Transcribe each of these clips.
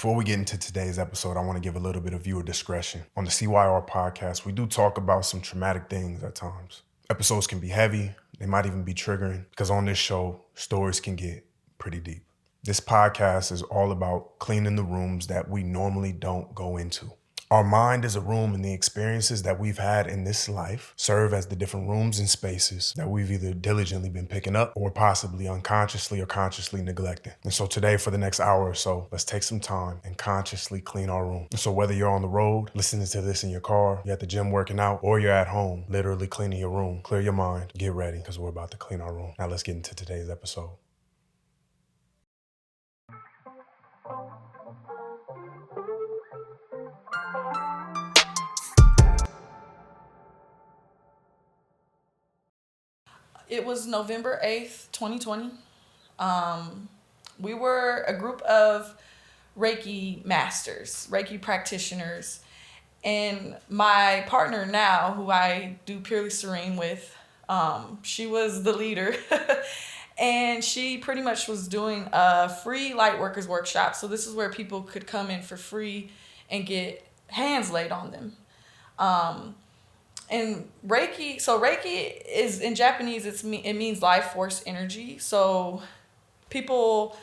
Before we get into today's episode, I want to give a little bit of viewer discretion. On the CYR podcast, we do talk about some traumatic things at times. Episodes can be heavy, they might even be triggering, because on this show, stories can get pretty deep. This podcast is all about cleaning the rooms that we normally don't go into. Our mind is a room, and the experiences that we've had in this life serve as the different rooms and spaces that we've either diligently been picking up or possibly unconsciously or consciously neglecting. And so today, for the next hour or so, let's take some time and consciously clean our room. And so whether you're on the road, listening to this in your car, you're at the gym working out, or you're at home, literally cleaning your room, clear your mind, get ready, because we're about to clean our room. Now let's get into today's episode. It was November 8th, 2020. We were a group of Reiki masters, Reiki practitioners, and my partner now, who I do Purely Serene with, she was the leader. And she pretty much was doing a free light workers workshop. So this is where people could come in for free and get hands laid on them. And Reiki is, in Japanese, it means life force energy. So people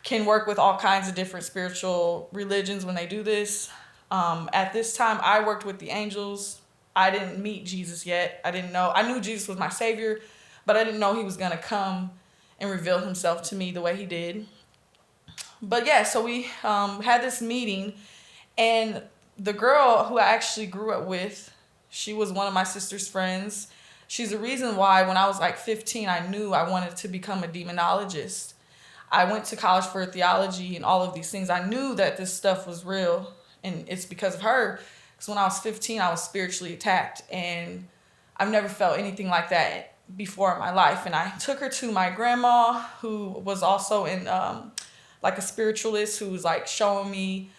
can work with all kinds of different spiritual religions when they do this. At this time, I worked with the angels. I didn't meet Jesus yet. I knew Jesus was my savior, but I didn't know he was going to come and reveal himself to me the way he did. But yeah, so we had this meeting, and the girl who I actually grew up with, she was one of my sister's friends. She's the reason why when I was like 15, I knew I wanted to become a demonologist. I went to college for theology and all of these things. I knew that this stuff was real, and it's because of her. Because when I was 15, I was spiritually attacked, and I've never felt anything like that before in my life. And I took her to my grandma, who was also in like a spiritualist, who was like showing me,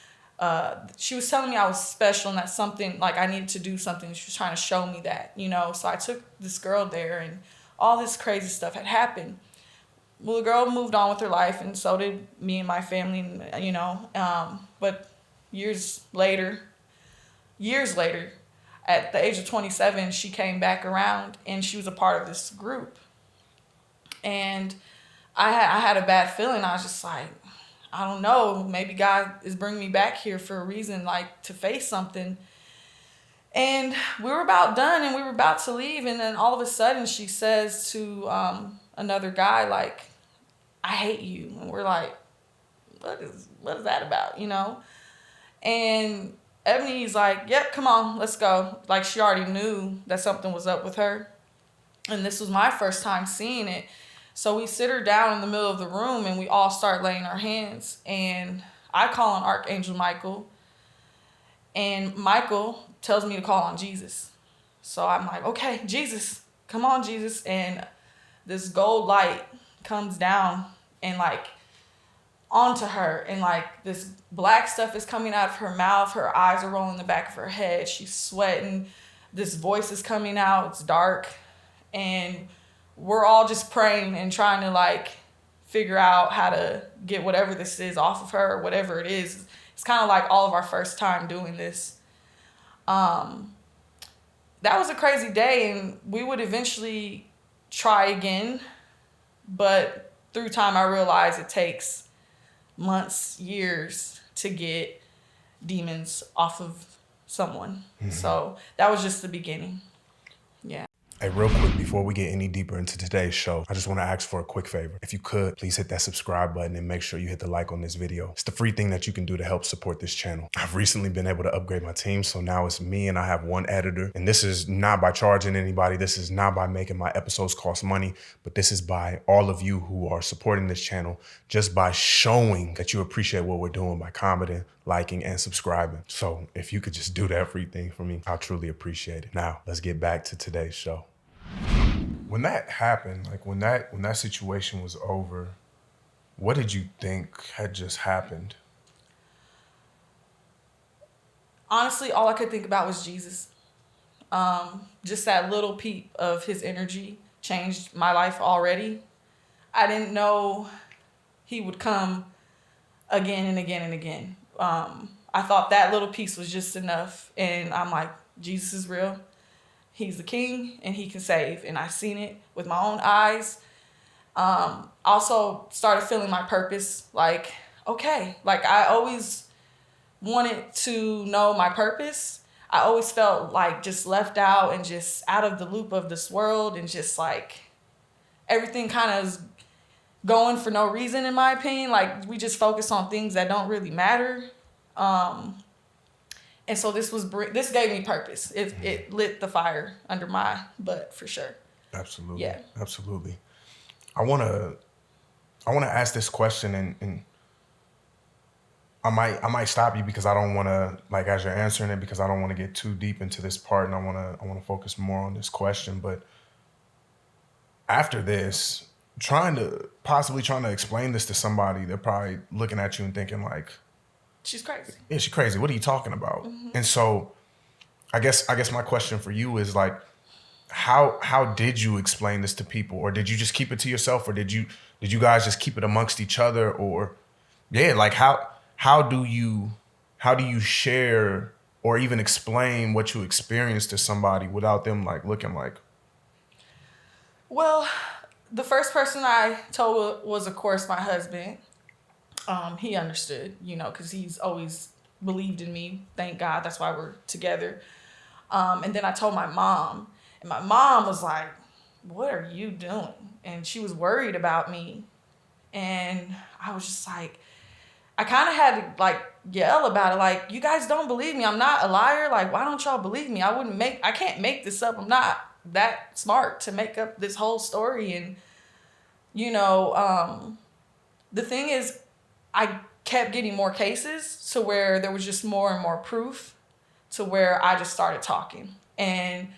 she was telling me I was special and that something, like I needed to do something. She was trying to show me that, So I took this girl there, and all this crazy stuff had happened. Well, the girl moved on with her life, and so did me and my family, but years later, at the age of 27, she came back around, and she was a part of this group. And I had a bad feeling. I was just like, I don't know, maybe God is bringing me back here for a reason, like to face something. And we were about done, and we were about to leave, and then all of a sudden she says to another guy, like, I hate you. And we're like, what is that about, And Ebony's like, yep, come on, let's go. Like, she already knew that something was up with her. And this was my first time seeing it. So we sit her down in the middle of the room, and we all start laying our hands. And I call on Archangel Michael. And Michael tells me to call on Jesus. So I'm like, okay, Jesus, come on, Jesus. And this gold light comes down and like onto her. And like this black stuff is coming out of her mouth. Her eyes are rolling in the back of her head. She's sweating. This voice is coming out. It's dark. And we're all just praying and trying to like figure out how to get whatever this is off of her, or whatever it is. It's kind of like all of our first time doing this. That was a crazy day, and we would eventually try again. But through time, I realized it takes months, years to get demons off of someone. Mm-hmm. So that was just the beginning. Yeah. Hey, real quick, before we get any deeper into today's show, I just want to ask for a quick favor. If you could, please hit that subscribe button and make sure you hit the like on this video. It's the free thing that you can do to help support this channel. I've recently been able to upgrade my team, so now it's me and I have one editor. And this is not by charging anybody. This is not by making my episodes cost money, but this is by all of you who are supporting this channel, just by showing that you appreciate what we're doing by commenting, liking, and subscribing. So if you could just do that free thing for me, I'll truly appreciate it. Now, let's get back to today's show. When that happened, like when that situation was over, what did you think had just happened? Honestly, all I could think about was Jesus. Just that little peep of his energy changed my life already. I didn't know he would come again and again and again. I thought that little piece was just enough. And I'm like, Jesus is real. He's the king and he can save. And I seen it with my own eyes. Also started feeling my purpose. Like, okay, like I always wanted to know my purpose. I always felt like just left out and just out of the loop of this world, and just like everything kind of is going for no reason, in my opinion. Like we just focus on things that don't really matter. And so this gave me purpose. It lit the fire under my butt for sure. Absolutely. Yeah. Absolutely. I wanna ask this question, and I might stop you because I don't wanna, like, as you're answering it, because I don't want to get too deep into this part, and I wanna focus more on this question. But after this, trying to explain this to somebody, they're probably looking at you and thinking like, She's crazy. yeah, she's crazy. What are you talking about? And so I guess my question for you is like, how did you explain this to people, or did you just keep it to yourself, or did you guys just keep it amongst each other, or yeah, like how do you share or even explain what you experienced to somebody without them like looking like, Well, the first person I told was, of course, my husband. He understood, because he's always believed in me. Thank God. That's why we're together. And then I told my mom, and my mom was like, "What are you doing?" And she was worried about me. And I was just like, I kind of had to like yell about it. Like, you guys don't believe me. I'm not a liar. Like, why don't y'all believe me? I can't make this up. I'm not that smart to make up this whole story. And, the thing is, I kept getting more cases to where there was just more and more proof, to where I just started talking. And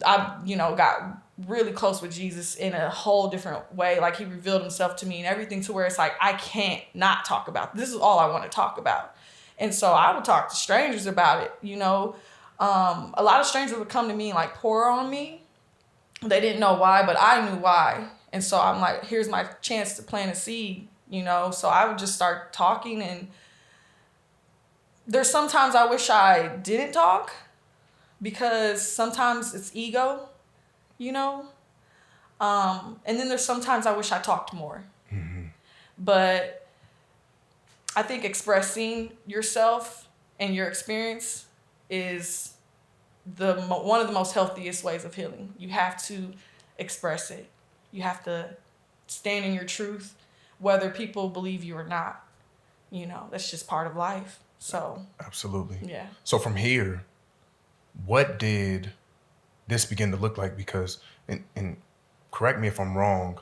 I, got really close with Jesus in a whole different way. Like he revealed himself to me and everything, to where it's like, I can't not talk about this. This is all I want to talk about. And so I would talk to strangers about it. A lot of strangers would come to me and like pour on me. They didn't know why, but I knew why. And so I'm like, here's my chance to plant a seed, So I would just start talking. And there's sometimes I wish I didn't talk, because sometimes it's ego, and then there's sometimes I wish I talked more. But I think expressing yourself and your experience is one of the most healthiest ways of healing. You have to express it. You have to stand in your truth, whether people believe you or not. That's just part of life. So absolutely. Yeah. So from here, what did this begin to look like? Because, and correct me if I'm wrong,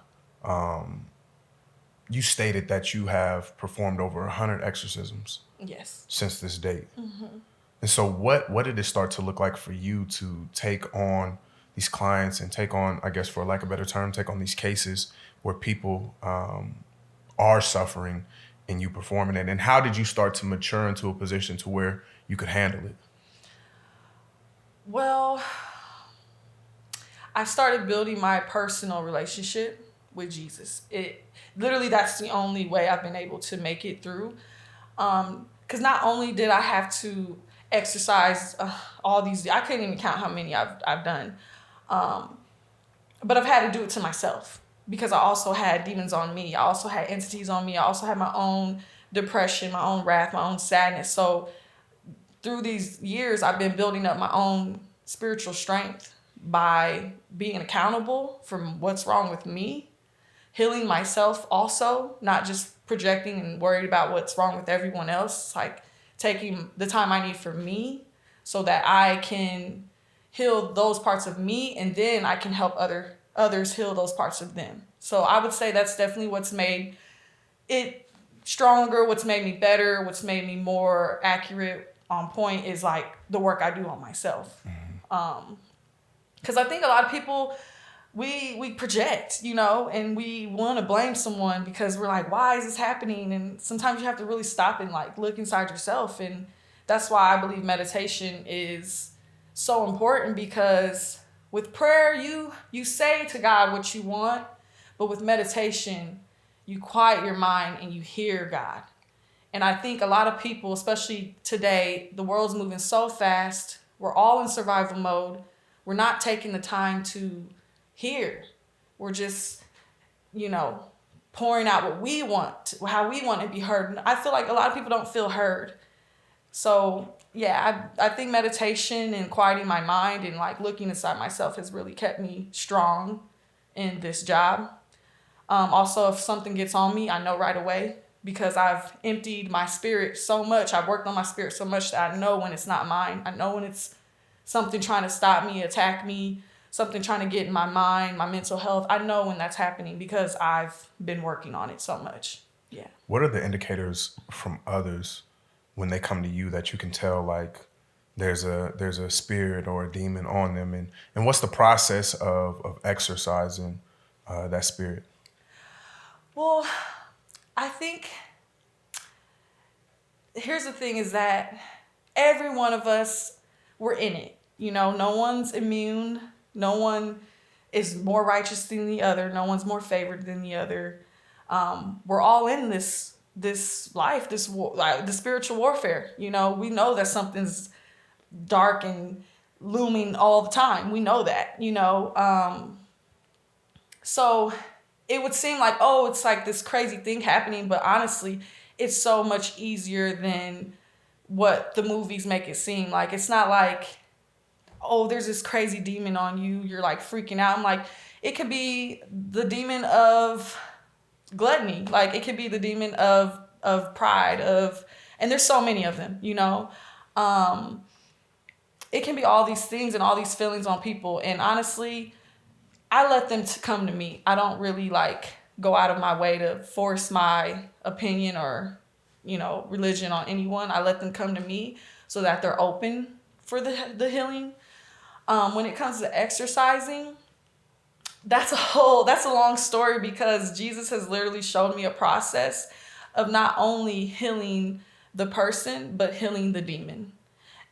you stated that you have performed over 100 exorcisms. Yes. Since this date. And so what did it start to look like for you to take on these clients and take on, I guess for lack of a better term, take on these cases where people are suffering and you performing it? And how did you start to mature into a position to where you could handle it? Well, I started building my personal relationship with Jesus. Literally, that's the only way I've been able to make it through. Because not only did I have to exercise all these, I couldn't even count how many I've done. But I've had to do it to myself, because I also had demons on me. I also had entities on me. I also had my own depression, my own wrath, my own sadness. So through these years, I've been building up my own spiritual strength by being accountable for what's wrong with me, healing myself also, not just projecting and worried about what's wrong with everyone else. Like taking the time I need for me so that I can heal those parts of me, and then I can help others heal those parts of them. So I would say that's definitely what's made it stronger, what's made me better, what's made me more accurate on point is like the work I do on myself. Because I think a lot of people, we project, and we want to blame someone because we're like, why is this happening? And sometimes you have to really stop and like look inside yourself. And that's why I believe meditation is so important, because with prayer, you say to God what you want, but with meditation, you quiet your mind and you hear God. And I think a lot of people, especially today, the world's moving so fast. We're all in survival mode. We're not taking the time to hear. We're just, pouring out what we want, how we want to be heard. And I feel like a lot of people don't feel heard. So yeah, I think meditation and quieting my mind and like looking inside myself has really kept me strong in this job. Also, if something gets on me, I know right away because I've emptied my spirit so much. I've worked on my spirit so much that I know when it's not mine. I know when it's something trying to stop me, attack me, something trying to get in my mind, my mental health. I know when that's happening because I've been working on it so much. Yeah. What are the indicators from others when they come to you that you can tell like there's a spirit or a demon on them, and what's the process of exercising that spirit? Well, I think here's the thing is that every one of us, we're in it. No one's immune. No one is more righteous than the other. No one's more favored than the other. We're all in this life, this war, like the spiritual warfare. We know that something's dark and looming all the time. We know that. So it would seem like, oh, it's like this crazy thing happening, but honestly, it's so much easier than what the movies make it seem. Like, it's not like, oh, there's this crazy demon on you, you're like freaking out. I'm like, it could be the demon of gluttony. Like, it could be the demon of pride, and there's so many of them, it can be all these things and all these feelings on people. And honestly, I let them come to me. I don't really like go out of my way to force my opinion or, religion on anyone. I let them come to me so that they're open for the healing. When it comes to exercising, that's a long story because Jesus has literally showed me a process of not only healing the person, but healing the demon.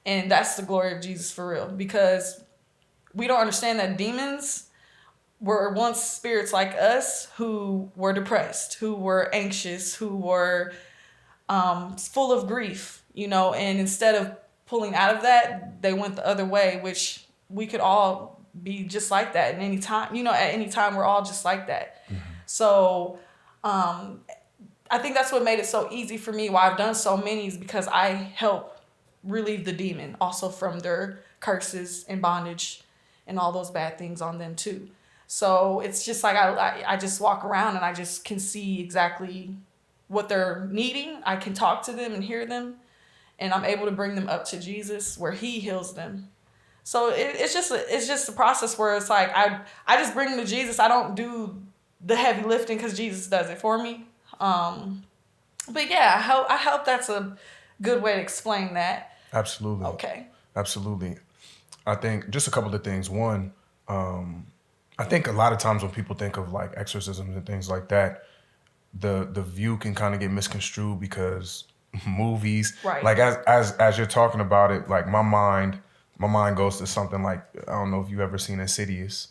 And that's the glory of Jesus for real, because we don't understand that demons were once spirits like us who were depressed, who were anxious, who were full of grief, and instead of pulling out of that, they went the other way, which we could all be just like that at any time. At any time, we're all just like that. Mm-hmm. So I think that's what made it so easy for me, why I've done so many, is because I help relieve the demon also from their curses and bondage and all those bad things on them too. So it's just like I just walk around and I just can see exactly what they're needing. I can talk to them and hear them, and I'm able to bring them up to Jesus where he heals them. So it's just a process where it's like I just bring them to Jesus. I don't do the heavy lifting because Jesus does it for me. But yeah, I hope that's a good way to explain that. Absolutely. Okay. Absolutely. I think just a couple of things. One, I think a lot of times when people think of like exorcisms and things like that, the view can kind of get misconstrued because movies, right. Like as you're talking about it, like my mind goes to something like, I don't know if you've ever seen Insidious.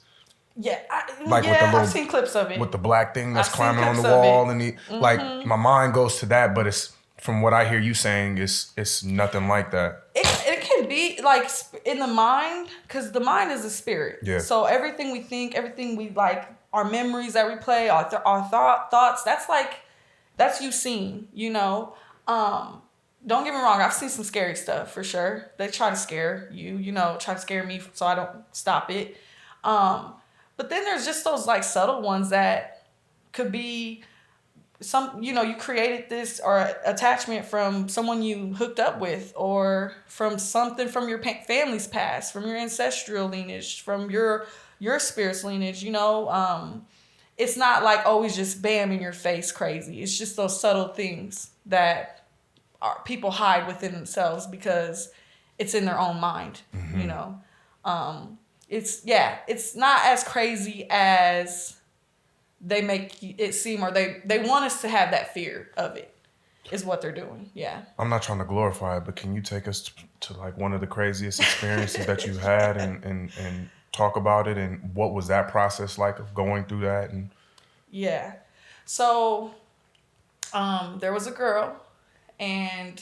Yeah, I've seen clips of it. With the black thing that's I've climbing on the wall, and like my mind goes to that, but it's, from what I hear you saying, it's nothing like that. It can be like in the mind, because the mind is a spirit. Yeah. So everything we think, everything we like, our memories that we play, our thoughts, that's you seeing, Don't get me wrong, I've seen some scary stuff for sure. They try to scare you, try to scare me so I don't stop it. But then there's just those like subtle ones that could be some, you created this or attachment from someone you hooked up with, or from something from your family's past, from your ancestral lineage, from your spirit's lineage, It's not like always just bam in your face crazy. It's just those subtle things that people hide within themselves because it's in their own mind, mm-hmm. It's not as crazy as they make it seem, or they want us to have that fear of it, is what they're doing. Yeah. I'm not trying to glorify it, but can you take us to like one of the craziest experiences that you've had and talk about it, and what was that process like of going through that? And yeah. So there was a girl, and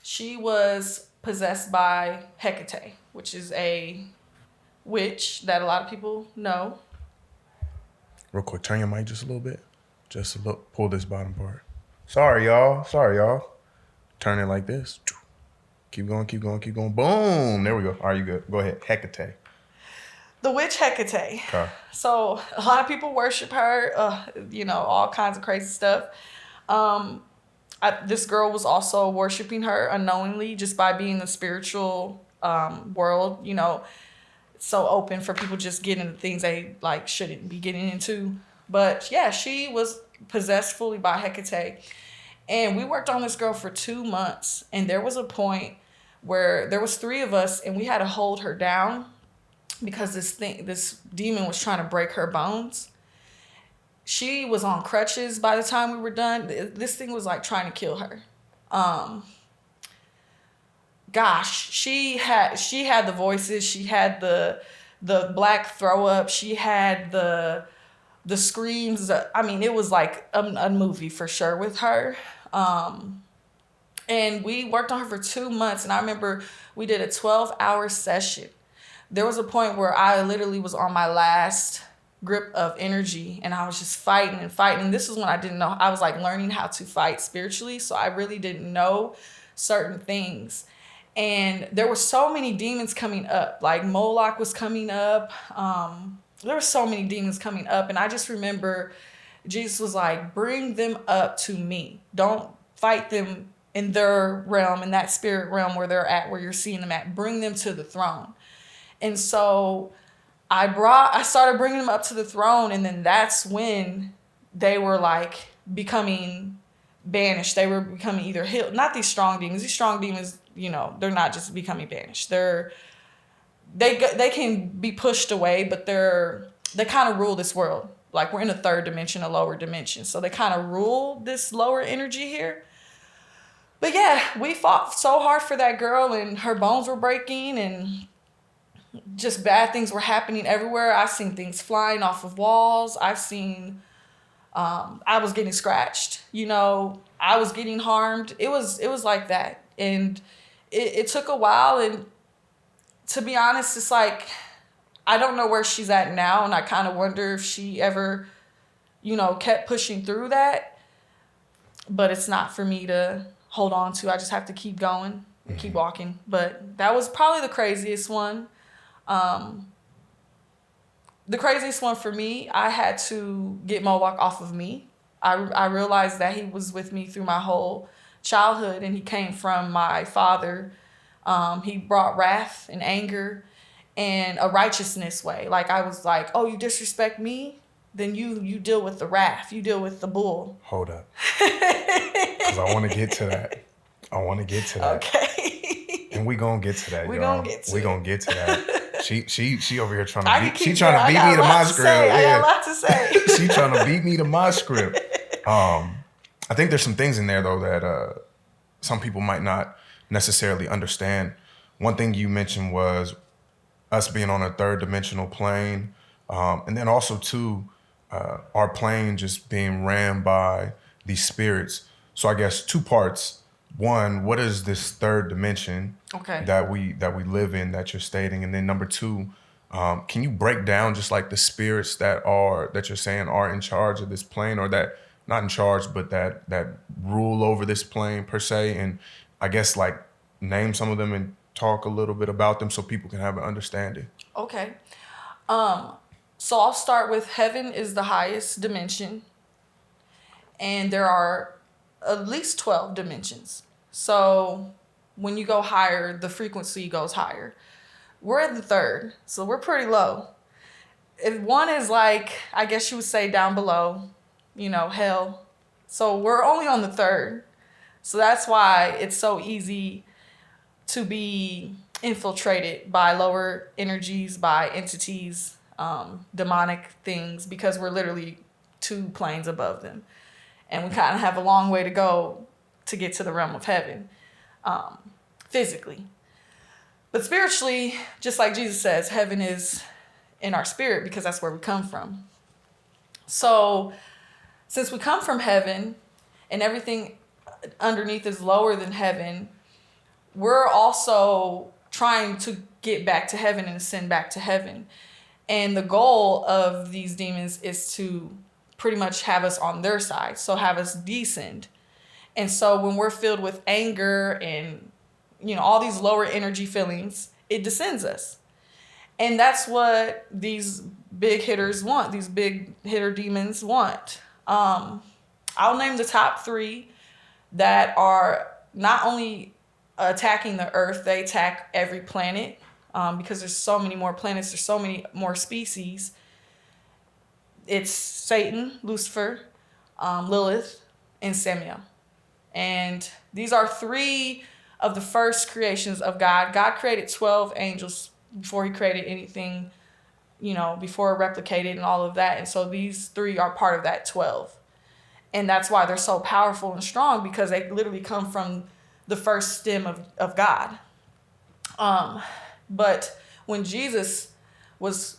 she was possessed by Hecate, which is a witch that a lot of people know. Real quick, turn your mic just a little bit. Just a little, pull this bottom part. Sorry, y'all. Turn it like this. Keep going. Boom. There we go. Are you good? Go ahead. Hecate. The witch Hecate. Okay. So a lot of people worship her, all kinds of crazy stuff. This girl was also worshiping her unknowingly just by being in the spiritual world, so open for people just getting into things they like shouldn't be getting into. But yeah, she was possessed fully by Hecate. And we worked on this girl for 2 months. And there was a point where there was 3 of us and we had to hold her down because this demon was trying to break her bones. She was on crutches by the time we were done. This thing was like trying to kill her. She had the voices. She had the black throw up. She had the screams. I mean, it was like a movie for sure with her. And we worked on her for 2 months. And I remember we did a 12-hour session. There was a point where I literally was on my last grip of energy and I was just fighting. And this is when I didn't know. I was like learning how to fight spiritually. So I really didn't know certain things. And there were so many demons coming up. Like Moloch was coming up. There were so many demons coming up. And I just remember Jesus was like, bring them up to me. Don't fight them in their realm, in that spirit realm where they're at, where you're seeing them at. Bring them to the throne. And so I started bringing them up to the throne. And then that's when they were like becoming banished. They were becoming either healed. Not these strong demons. These strong demons, they're not just becoming banished. They can be pushed away, but they kind of rule this world. Like we're in a third dimension, a lower dimension. So they kind of rule this lower energy here. But yeah, we fought so hard for that girl and her bones were breaking and just bad things were happening everywhere. I've seen things flying off of walls. I've seen, I was getting scratched, I was getting harmed. It was like that. And it took a while. And to be honest, it's like, I don't know where she's at now. And I kind of wonder if she ever, kept pushing through that. But it's not for me to hold on to. I just have to keep going, keep walking. But that was probably the craziest one. The craziest one for me, I had to get Moloch off of me. I realized that he was with me through my whole childhood and he came from my father. He brought wrath and anger and a righteousness way. Like I was like, oh, you disrespect me? Then you deal with the wrath. You deal with the bull. Hold up. Because I want to get to that. Okay. And we gonna get to that, we y'all. We gonna get to that. She over here trying to beat me to my script. I got a lot to say. She trying to beat me to my script. I think there's some things in there though that some people might not necessarily understand. One thing you mentioned was us being on a third dimensional plane, and then also too, our plane just being ran by these spirits. So I guess 2 parts. One, what is this third dimension that we live in that you're stating? And then number 2, can you break down just like the spirits that you're saying are in charge of this plane, or that not in charge, but that rule over this plane per se? And I guess like name some of them and talk a little bit about them so people can have an understanding. Okay. So I'll start with heaven is the highest dimension. And there are at least 12 dimensions. So when you go higher, the frequency goes higher. We're at the 3rd, so we're pretty low. If 1 is like, I guess you would say down below, hell. So we're only on the 3rd. So that's why it's so easy to be infiltrated by lower energies, by entities, demonic things, because we're literally 2 planes above them. And we kind of have a long way to go to get to the realm of heaven, physically. But spiritually, just like Jesus says, heaven is in our spirit because that's where we come from. So since we come from heaven and everything underneath is lower than heaven, we're also trying to get back to heaven and ascend back to heaven. And the goal of these demons is to pretty much have us on their side, so have us descend. And so when we're filled with anger and, all these lower energy feelings, it descends us. And that's what these big hitters want, these big hitter demons want. I'll name the top 3 that are not only attacking the earth, they attack every planet, because there's so many more planets, there's so many more species. It's Satan, Lucifer, Lilith, and Samael. And these are 3 of the first creations of God. God created 12 angels before he created anything, before it replicated and all of that. And so these 3 are part of that 12. And that's why they're so powerful and strong, because they literally come from the first stem of God. But when Jesus was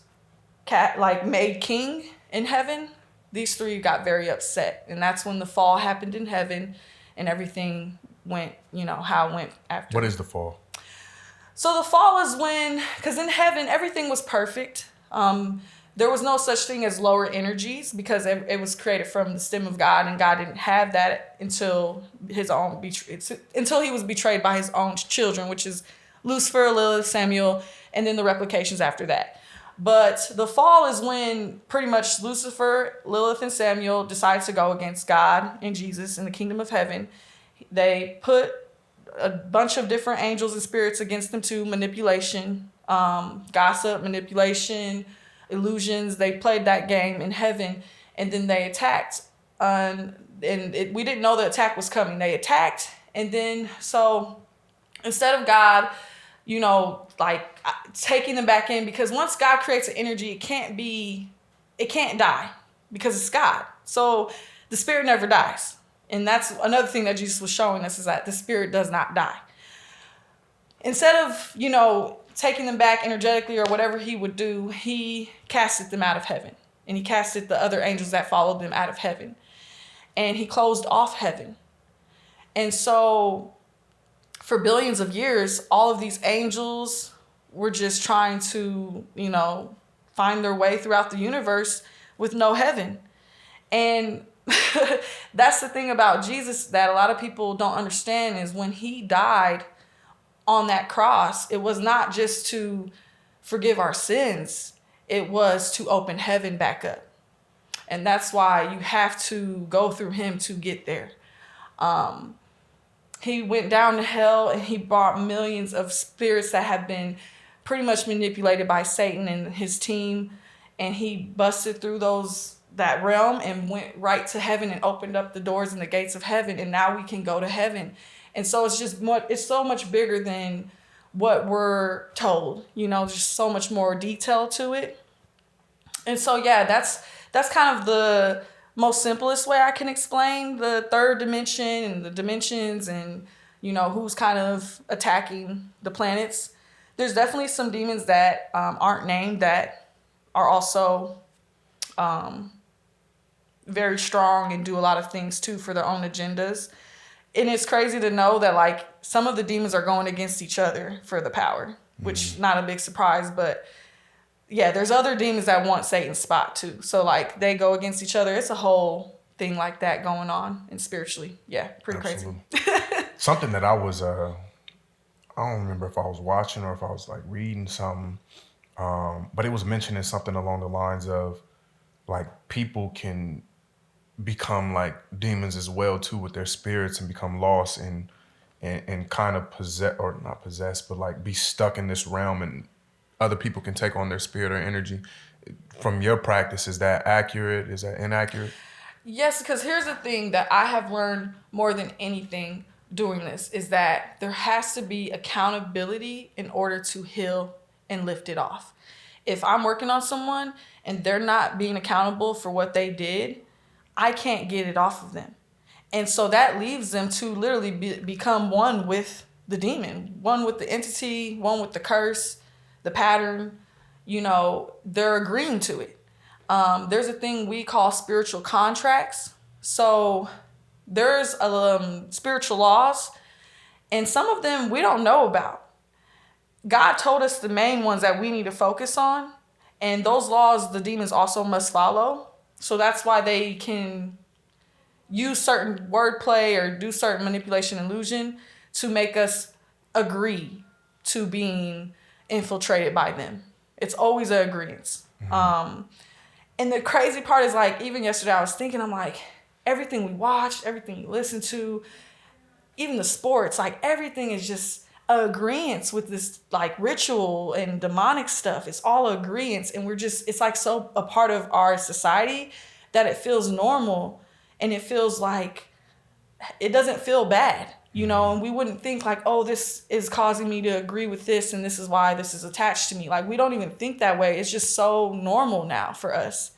made king in heaven, these 3 got very upset. And that's when the fall happened in heaven and everything went, how it went after. What is the fall? So the fall is when, because in heaven, everything was perfect. There was no such thing as lower energies, because it was created from the stem of God, and God didn't have that until he was betrayed by his own children, which is Lucifer, Lilith, Samael, and then the replications after that. But the fall is when pretty much Lucifer, Lilith, and Samael decide to go against God and Jesus in the kingdom of heaven. They put a bunch of different angels and spirits against them too, manipulation, gossip, manipulation, illusions. They played that game in heaven, and then they attacked. We didn't know the attack was coming. They attacked, and then so instead of God, taking them back in, because once God creates an energy, it can't die, because it's God. So the spirit never dies. And that's another thing that Jesus was showing us, is that the spirit does not die. Instead of, taking them back energetically or whatever he would do, he casted them out of heaven. And he casted the other angels that followed them out of heaven. And he closed off heaven. And so for billions of years, all of these angels were just trying to, find their way throughout the universe with no heaven. And that's the thing about Jesus that a lot of people don't understand, is when he died on that cross, it was not just to forgive our sins, it was to open heaven back up. And that's why you have to go through him to get there. He went down to hell, and he brought millions of spirits that have been pretty much manipulated by Satan and his team. And he busted through that realm and went right to heaven and opened up the doors and the gates of heaven. And now we can go to heaven. And so it's so much bigger than what we're told, just so much more detail to it. And so, yeah, that's kind of the most simplest way I can explain the third dimension and the dimensions and, who's kind of attacking the planets. There's definitely some demons that aren't named that are also very strong and do a lot of things too for their own agendas. And it's crazy to know that some of the demons are going against each other for the power, which not a big surprise, but yeah, there's other demons that want Satan's spot too. So they go against each other. It's a whole thing like that going on, and spiritually, yeah, pretty Absolutely. crazy. Something that I was, I don't remember if I was watching or if I was reading something, but it was mentioning something along the lines of people can become demons as well too with their spirits and become lost and kind of possess, or not possess, but be stuck in this realm, and other people can take on their spirit or energy. From your practice, is that accurate? Is that inaccurate? Yes, because here's the thing that I have learned more than anything doing this, is that there has to be accountability in order to heal and lift it off. If I'm working on someone and they're not being accountable for what they did, I can't get it off of them. And so that leaves them to literally become one with the demon, one with the entity, one with the curse, the pattern. They're agreeing to it. There's a thing we call spiritual contracts. So There's spiritual laws, and some of them we don't know about. God told us the main ones that we need to focus on, and those laws the demons also must follow. So that's why they can use certain wordplay or do certain manipulation illusion to make us agree to being infiltrated by them. It's always an agreement. And the crazy part is, like, even yesterday I was thinking, I'm like, everything we watched, everything we listened to, even the sports, like everything is just agreements with this like ritual and demonic stuff. It's all agreements, and it's like so a part of our society that it feels normal, and it feels like it doesn't feel bad, and we wouldn't think like, oh, this is causing me to agree with this, and this is why this is attached to me. Like, we don't even think that way. It's just so normal now for us.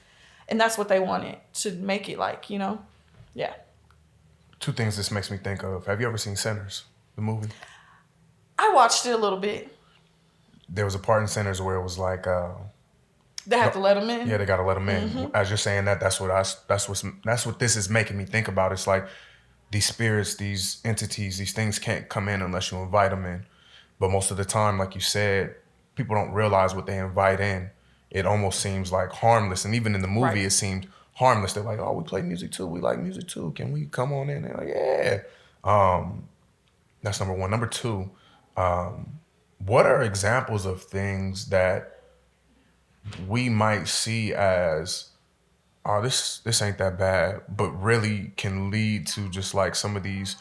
And that's what they wanted to make it like, yeah. Two things this makes me think of. Have you ever seen Sinners, the movie? I watched it a little bit. There was a part in Sinners where it was like, they have to let them in. Yeah, they gotta let them in. As you're saying that, that's what this is making me think about. It's like these spirits, these entities, these things can't come in unless you invite them in. But most of the time, like you said, people don't realize what they invite in. It almost seems like harmless, and even in the movie, Right. it seemed harmless. They're like, "Oh, we play music too. We like music too. Can we come on in?" They're like, "Yeah." That's number one. Number two, what are examples of things that we might see as, oh, this ain't that bad, but really can lead to just like some of these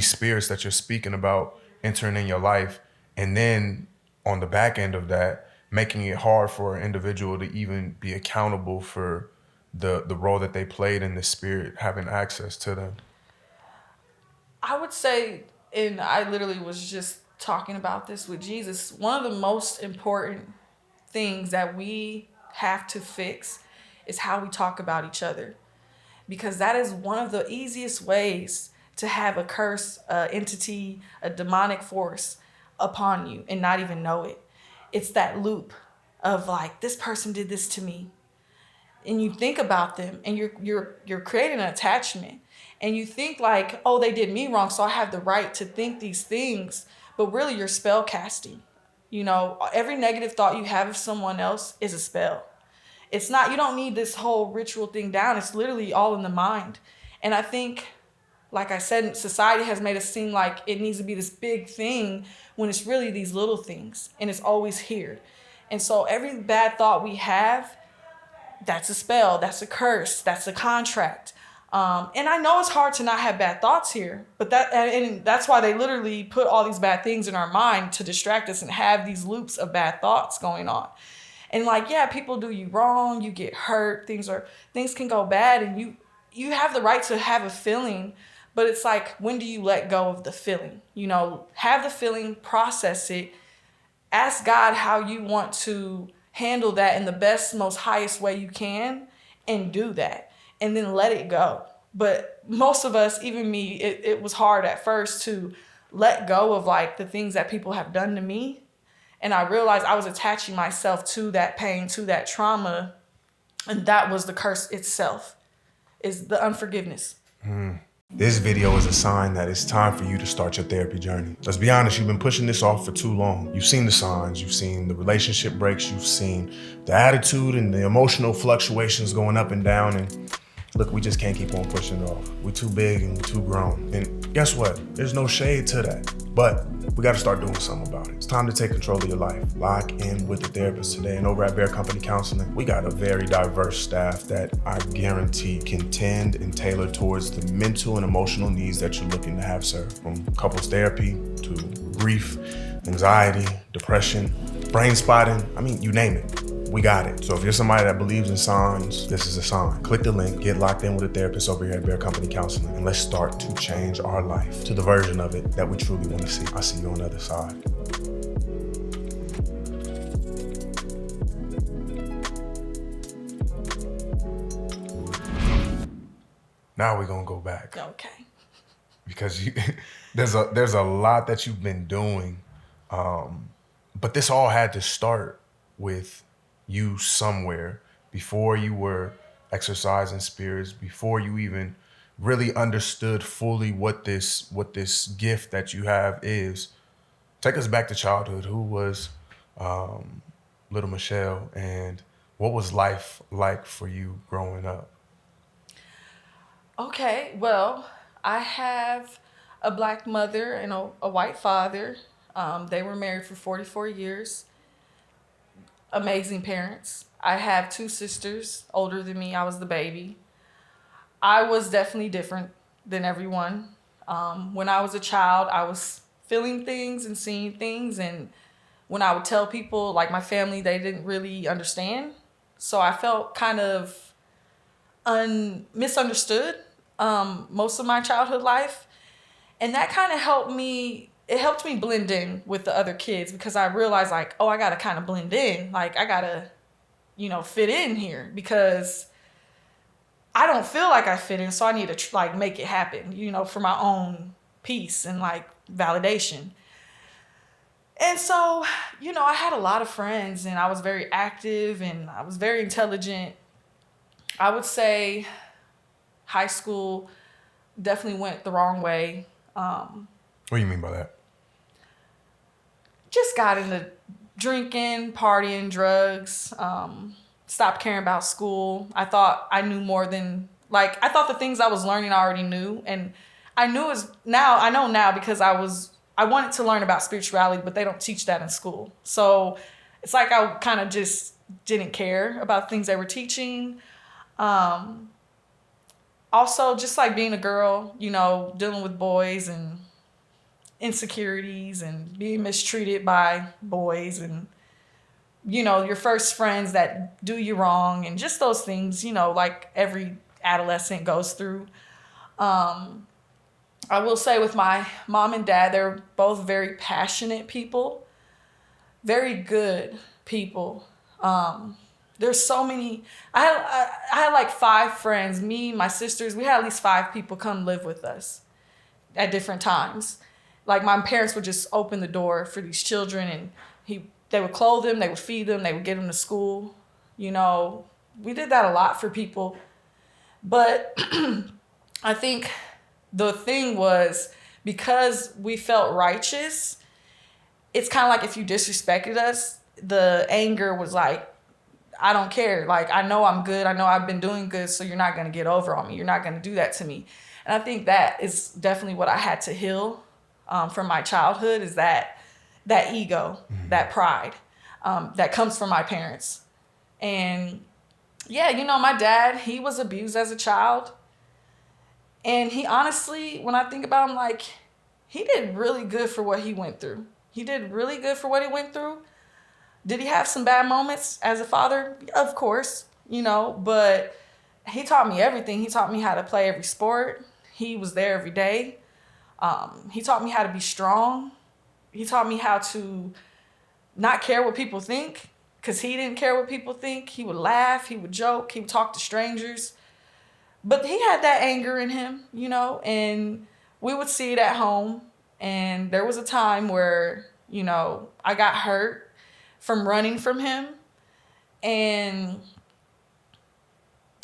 spirits that you're speaking about entering in your life, and then on the back end of that, making it hard for an individual to even be accountable for the role that they played in the spirit having access to them? I would say, and I literally was just talking about this with Jesus, one of the most important things that we have to fix is how we talk about each other. Because that is one of the easiest ways to have a curse, entity, a demonic force upon you and not even know it. It's that loop of like, this person did this to me. And you think about them, and you're creating an attachment, and you think like, oh, they did me wrong, so I have the right to think these things. But really, you're spell casting. Every negative thought you have of someone else is a spell. It's not, you don't need this whole ritual thing down. It's literally all in the mind. And I think, like I said, society has made it seem like it needs to be this big thing when it's really these little things, and it's always here. And so every bad thought we have, that's a spell, that's a curse, that's a contract. And I know it's hard to not have bad thoughts here, but that's why they literally put all these bad things in our mind to distract us and have these loops of bad thoughts going on. And like, yeah, people do you wrong, you get hurt, things can go bad, and you have the right to have a feeling, but it's like, when do you let go of the feeling? Have the feeling, process it, ask God how you want to handle that in the best, most highest way you can, and do that, and then let it go. But most of us, even me, it was hard at first to let go of like the things that people have done to me. And I realized I was attaching myself to that pain, to that trauma. And that was the curse itself, is the unforgiveness. This video is a sign that it's time for you to start your therapy journey. Let's be honest, you've been pushing this off for too long. You've seen the signs, you've seen the relationship breaks, you've seen the attitude and the emotional fluctuations going up and down, and look, we just can't keep on pushing it off. We're too big and we're too grown. And guess what? There's no shade to that. But we gotta start doing something about it. It's time to take control of your life. Lock in with the therapist today. And over at Bear Company Counseling, we got a very diverse staff that I guarantee can tend and tailor towards the mental and emotional needs that you're looking to have served. From couples therapy to grief, anxiety, depression, brain spotting, you name it. We got it. So if you're somebody that believes in signs, this is a sign. Click the link, get locked in with a therapist over here at Bear Company Counseling, and let's start to change our life to the version of it that we truly want to see. I'll see you on the other side. Now we're gonna go back. Okay. Because there's a lot that you've been doing, but this all had to start with you somewhere before you were exorcising spirits, before you even really understood fully what this gift that you have is. Take us back to childhood. Who was little Michelle, and what was life like for you growing up? Okay, well, I have a black mother and a white father. They were married for 44 years. Amazing parents. I have two sisters older than me. I was the baby. I was definitely different than everyone. When I was a child, I was feeling things and seeing things. And when I would tell people, like my family, they didn't really understand. So I felt kind of misunderstood most of my childhood life. And that kind of helped me blend in with the other kids because I realized like, oh, I got to kind of blend in. Like I got to, fit in here because I don't feel like I fit in. So I need to like make it happen, for my own peace and like validation. And so, I had a lot of friends and I was very active and I was very intelligent. I would say high school definitely went the wrong way. What do you mean by that? Just got into drinking, partying, drugs, stopped caring about school. I thought I knew more than, like, I thought the things I was learning I already knew. And I know now because I wanted to learn about spirituality, but they don't teach that in school. So it's like I kind of just didn't care about things they were teaching. Also, just like being a girl, dealing with boys and insecurities and being mistreated by boys and, your first friends that do you wrong and just those things, like every adolescent goes through. I will say with my mom and dad, they're both very passionate people, very good people. There's so many. I had like 5 friends. Me, my sisters. We had at least 5 people come live with us at different times. Like my parents would just open the door for these children, and they would clothe them, they would feed them, they would get them to school. We did that a lot for people. But I think the thing was because we felt righteous. It's kind of like if you disrespected us, the anger was like, I don't care. Like, I know I'm good. I know I've been doing good. So you're not going to get over on me. You're not going to do that to me. And I think that is definitely what I had to heal from my childhood is that ego, that pride that comes from my parents. And yeah, my dad, he was abused as a child. And he honestly, when I think about him, like, he did really good for what he went through. He did really good for what he went through. Did he have some bad moments as a father? Of course, but he taught me everything. He taught me how to play every sport. He was there every day. He taught me how to be strong. He taught me how to not care what people think because he didn't care what people think. He would laugh. He would joke. He would talk to strangers. But he had that anger in him, and we would see it at home. And there was a time where, I got hurt from running from him. And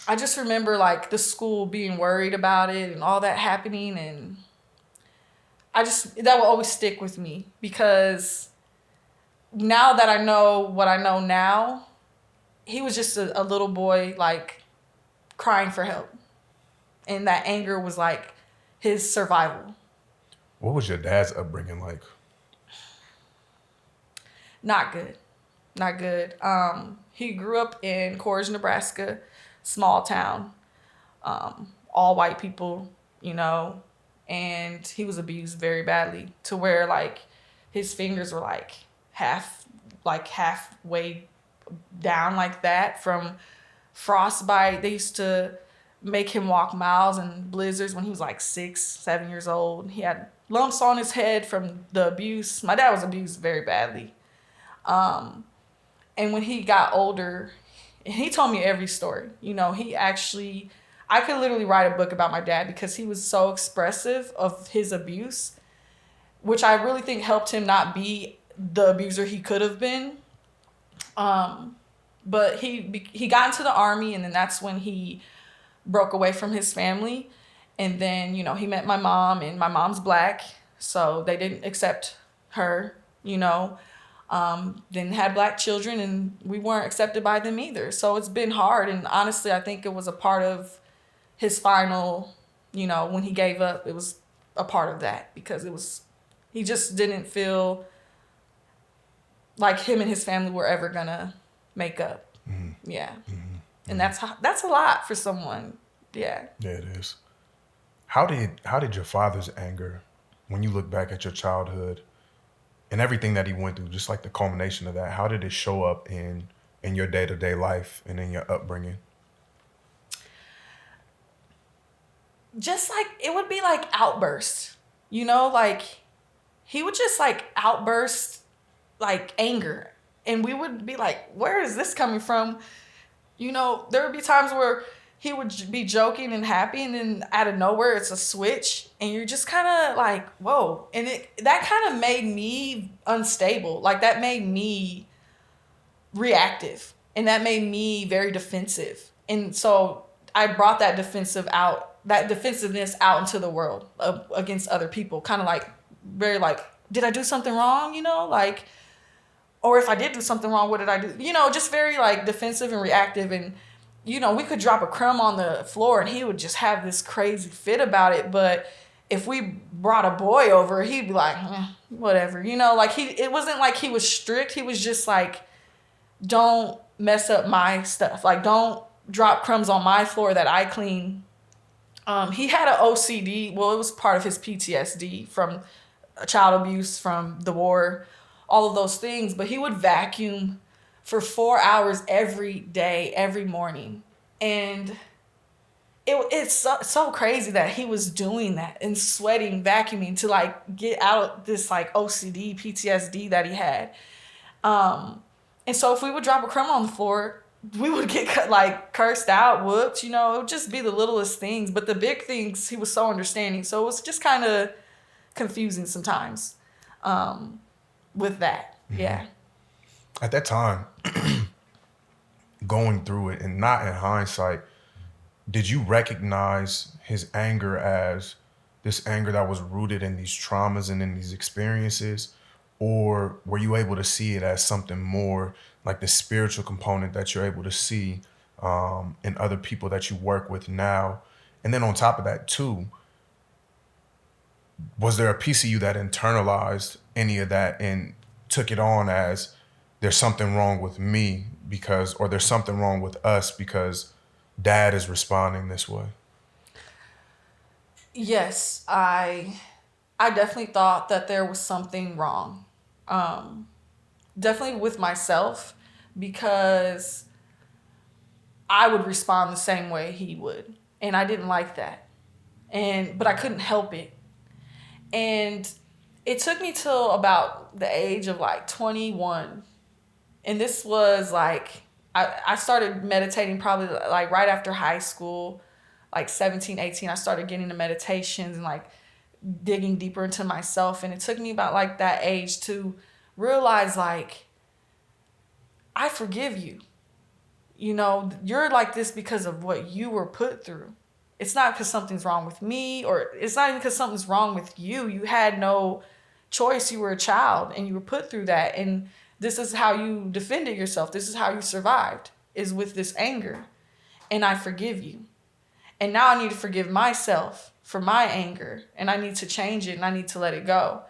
I just remember like the school being worried about it and all that happening. And that will always stick with me because now that I know what I know now, he was just a little boy like crying for help. And that anger was like his survival. What was your dad's upbringing like? Not good. Not good. He grew up in Corge, Nebraska, small town, all white people, and he was abused very badly to where like his fingers were like halfway down like that from frostbite. They used to make him walk miles in blizzards when he was like 6, 7 years old. He had lumps on his head from the abuse. My dad was abused very badly. And when he got older, he told me every story. I could literally write a book about my dad because he was so expressive of his abuse, which I really think helped him not be the abuser he could have been. But he got into the Army, and then that's when he broke away from his family. And then, he met my mom, and my mom's Black, so they didn't accept her, then had Black children, and we weren't accepted by them either. So it's been hard. And honestly, I think it was a part of his final, when he gave up, it was a part of that, because he just didn't feel like him and his family were ever gonna make up. Mm-hmm. Yeah. Mm-hmm. And that's a lot for someone. Yeah. Yeah, it is. How did your father's anger, when you look back at your childhood and everything that he went through, just like the culmination of that, how did it show up in your day-to-day life and in your upbringing? Just like, it would be like outbursts, like he would just like outburst like anger, and we would be like, where is this coming from? There would be times where he would be joking and happy, and then out of nowhere it's a switch, and you're just kind of like, whoa. And that kind of made me unstable. Like, that made me reactive, and that made me very defensive. And so I brought that defensiveness out into the world against other people, kind of like very like, did I do something wrong? Like, or if I did do something wrong, what did I do? Just very like defensive and reactive. And, we could drop a crumb on the floor and he would just have this crazy fit about it. But if we brought a boy over, he'd be like, whatever, like it wasn't like he was strict. He was just like, don't mess up my stuff. Like, don't drop crumbs on my floor that I clean. He had an OCD. Well, it was part of his PTSD from child abuse, from the war, all of those things. But he would vacuum for 4 hours every day, every morning. And it's so crazy that he was doing that and sweating, vacuuming to like get out this like OCD, PTSD that he had. And so if we would drop a crumb on the floor, we would get like cursed out, whooped, it would just be the littlest things. But the big things, he was so understanding. So it was just kind of confusing sometimes with that. Mm-hmm. Yeah. At that time, going through it, and not in hindsight, did you recognize his anger as this anger that was rooted in these traumas and in these experiences? Or were you able to see it as something more like the spiritual component that you're able to see in other people that you work with now? And then on top of that too, was there a piece of you that internalized any of that and took it on as there's something wrong with me or there's something wrong with us because dad is responding this way? Yes, I definitely thought that there was something wrong. Definitely with myself, because I would respond the same way he would. And I didn't like that. But I couldn't help it. And it took me till about the age of like 21. And this was like, I started meditating probably like right after high school, like 17, 18. I started getting into meditations and like digging deeper into myself. And it took me about like that age to realize like, I forgive you. You're like this because of what you were put through. It's not because something's wrong with me, or it's not even because something's wrong with you. You had no choice. You were a child and you were put through that. And this is how you defended yourself. This is how you survived, is with this anger. And I forgive you. And now I need to forgive myself for my anger. And I need to change it and I need to let it go.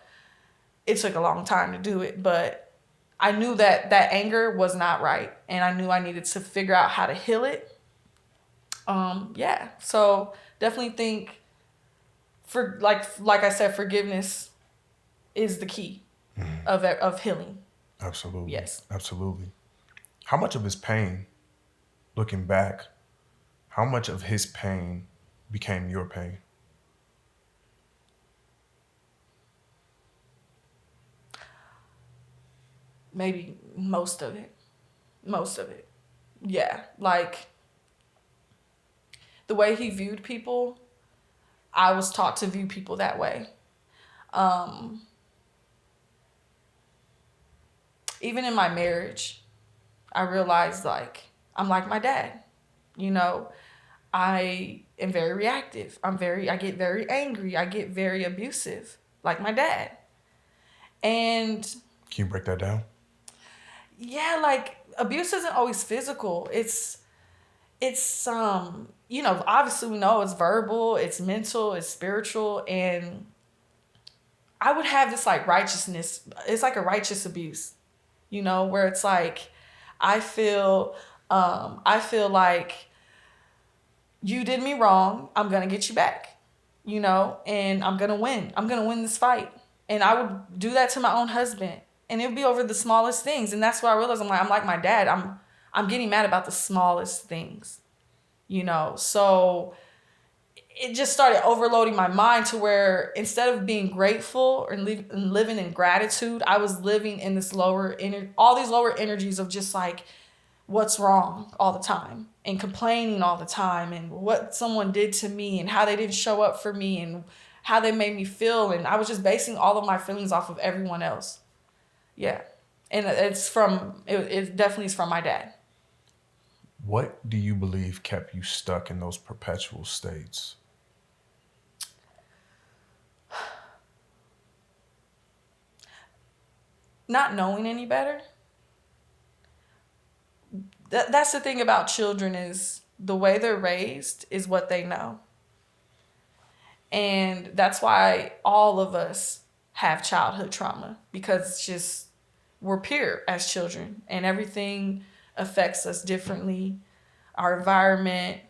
It took a long time to do it, but I knew that anger was not right. And I knew I needed to figure out how to heal it. Yeah. So definitely think like I said, forgiveness is the key of healing. Absolutely. Yes. Absolutely. How much of his pain, looking back, how much of his pain became your pain? Maybe most of it. Yeah. Like the way he viewed people, I was taught to view people that way. Even in my marriage, I realized like, I'm like my dad. am very reactive. I get very angry. I get very abusive, like my dad. And Can you break that down? yeah, like abuse isn't always physical. Obviously we know it's verbal, it's mental, it's spiritual, and I would have this like righteousness. It's like a righteous abuse, where it's like I feel like you did me wrong. I'm gonna get you back, and I'm gonna win. I'm gonna win this fight. And I would do that to my own husband. And it would be over the smallest things. And that's where I realized I'm like my dad. I'm getting mad about the smallest things. So it just started overloading my mind to where instead of being grateful and living in gratitude, I was living in this all these lower energies of just like what's wrong all the time and complaining all the time and what someone did to me and how they didn't show up for me and how they made me feel. And I was just basing all of my feelings off of everyone else. Yeah. And it definitely is from my dad. What do you believe kept you stuck in those perpetual states? Not knowing any better. That's the thing about children is the way they're raised is what they know. And that's why all of us have childhood trauma, because it's just we're pure as children and everything affects us differently. Our environment,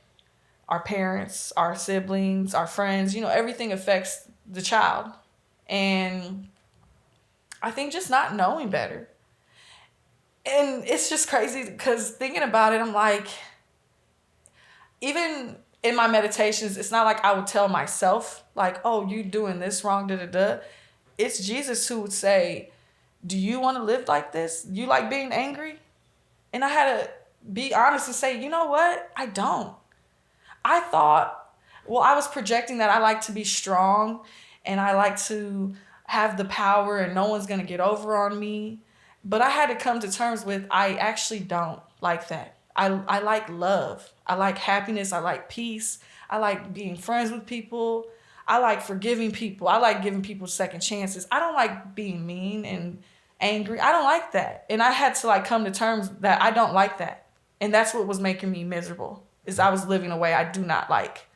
our parents, our siblings, our friends, everything affects the child. And I think just not knowing better. And it's just crazy because thinking about it, I'm like, even in my meditations, it's not like I would tell myself, like, oh, you doing this wrong, da da da. It's Jesus who would say, do you want to live like this? You like being angry? And I had to be honest and say, you know what? I don't. I thought, I was projecting that I like to be strong and I like to have the power and no one's going to get over on me. But I had to come to terms with I actually don't like that. I like love. I like happiness. I like peace. I like being friends with people. I like forgiving people. I like giving people second chances. I don't like being mean and angry. I don't like that. And I had to like come to terms that I don't like that. And that's what was making me miserable, is I was living a way I do not like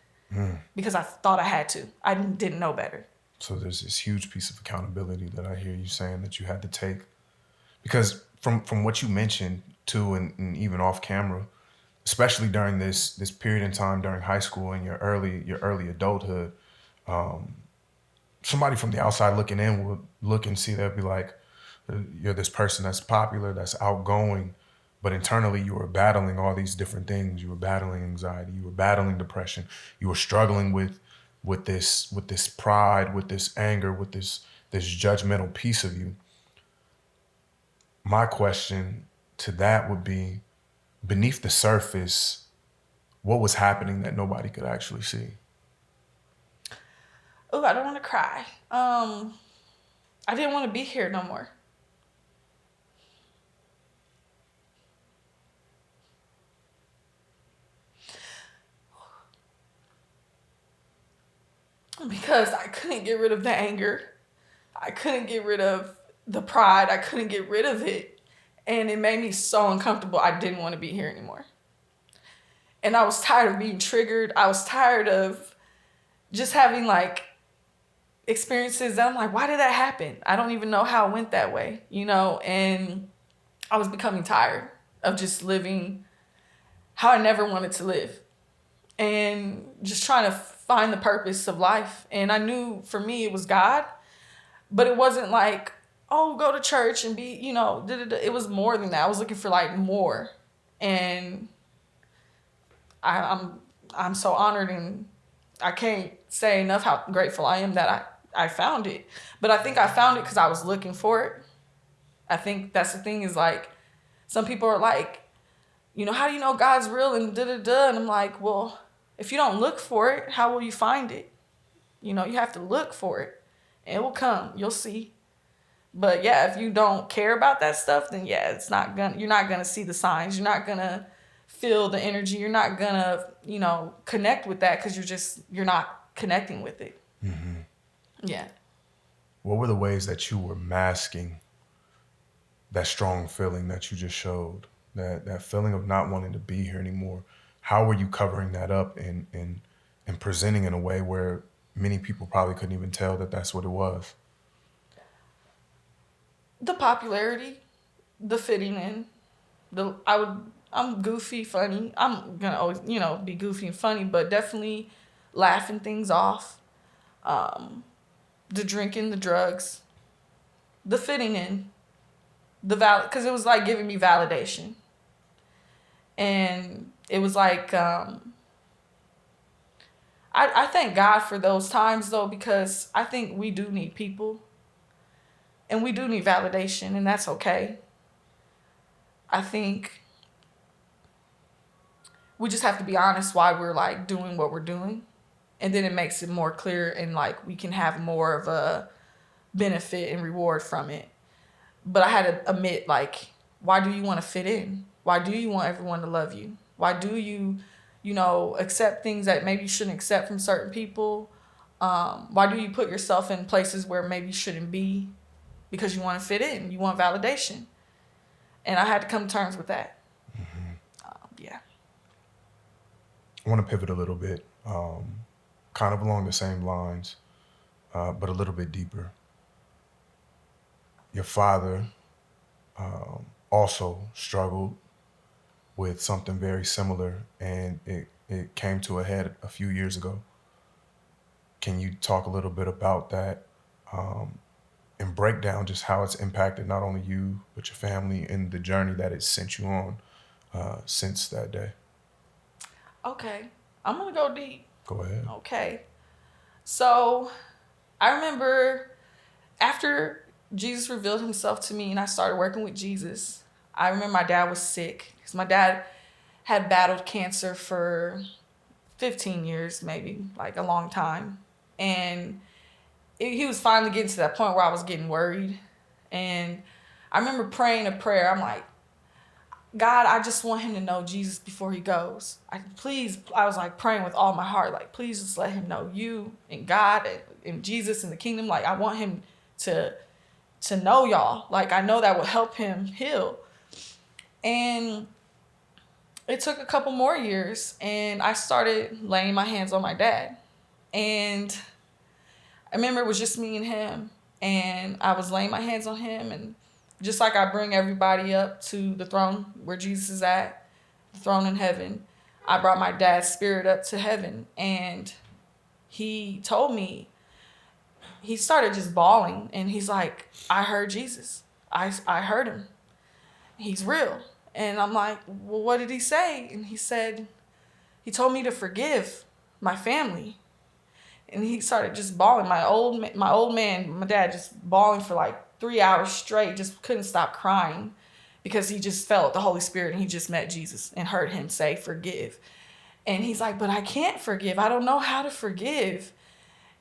because I thought I had to. I didn't know better. So there's this huge piece of accountability that I hear you saying that you had to take. Because from what you mentioned too, and even off camera, especially during this period in time during high school and your early adulthood, somebody from the outside looking in would look and see that, be like, you're this person that's popular, that's outgoing, but internally you were battling all these different things. You were battling anxiety, you were battling depression, you were struggling with this pride, with this anger, with this judgmental piece of you. My question to that would be, beneath the surface, what was happening that nobody could actually see? Oh, I don't want to cry. I didn't want to be here no more. Because I couldn't get rid of the anger. I couldn't get rid of the pride. I couldn't get rid of it. And it made me so uncomfortable. I didn't want to be here anymore. And I was tired of being triggered. I was tired of just having like experiences that I'm like, why did that happen? I don't even know how it went that way, and I was becoming tired of just living how I never wanted to live and just trying to find the purpose of life. And I knew for me it was God, but it wasn't like, oh, go to church and be, it was more than that. I was looking for like more. And I'm so honored, and I can't say enough how grateful I am that I found it. But I think I found it because I was looking for it. I think that's the thing, is like, some people are like, how do you know God's real and da-da-da? And I'm like, well, if you don't look for it, how will you find it? You have to look for it. And it will come. You'll see. But yeah, if you don't care about that stuff, then yeah, you're not gonna see the signs. You're not gonna feel the energy. You're not gonna, connect with that because you're not connecting with it. Mm-hmm. Yeah. What were the ways that you were masking that strong feeling that you just showed? That feeling of not wanting to be here anymore. How were you covering that up and presenting in a way where many people probably couldn't even tell that that's what it was? The popularity, the fitting in, I'm goofy, funny. I'm gonna always, be goofy and funny, but definitely laughing things off. The drinking, the drugs, the fitting in, because it was like giving me validation. And it was like, I thank God for those times though, because I think we do need people and we do need validation, and that's okay. I think we just have to be honest why we're like doing what we're doing, and then it makes it more clear, and like we can have more of a benefit and reward from it. But I had to admit, like, why do you want to fit in? Why do you want everyone to love you? Why do you, accept things that maybe you shouldn't accept from certain people? Why do you put yourself in places where maybe you shouldn't be? Because you want to fit in, you want validation. And I had to come to terms with that. Yeah. I want to pivot a little bit, kind of along the same lines, but a little bit deeper. Your father also struggled with something very similar, and it came to a head a few years ago. Can you talk a little bit about that and break down just how it's impacted not only you, but your family and the journey that it's sent you on since that day? Okay. I'm going to go deep. Go ahead. Okay. So I remember after Jesus revealed himself to me and I started working with Jesus, I remember my dad was sick because my dad had battled cancer for 15 years, maybe, like a long time. And he was finally getting to that point where I was getting worried. And I remember praying a prayer. I'm like, God, I just want him to know Jesus before he goes. I was like praying with all my heart, like, please just let him know you and God and Jesus and the kingdom. Like, I want him to know y'all. Like, I know that will help him heal. And it took a couple more years, and I started laying my hands on my dad. And I remember it was just me and him, and I was laying my hands on him, and just like I bring everybody up to the throne where Jesus is at, the throne in heaven, I brought my dad's spirit up to heaven, and he told me, he started just bawling, and he's like, I heard Jesus. I heard him. He's real. And I'm like, well, what did he say? And he told me to forgive my family. And he started just bawling. My old man, my dad, just bawling for like 3 hours straight, just couldn't stop crying because he just felt the Holy Spirit and he just met Jesus and heard him say, forgive. And he's like, but I can't forgive. I don't know how to forgive.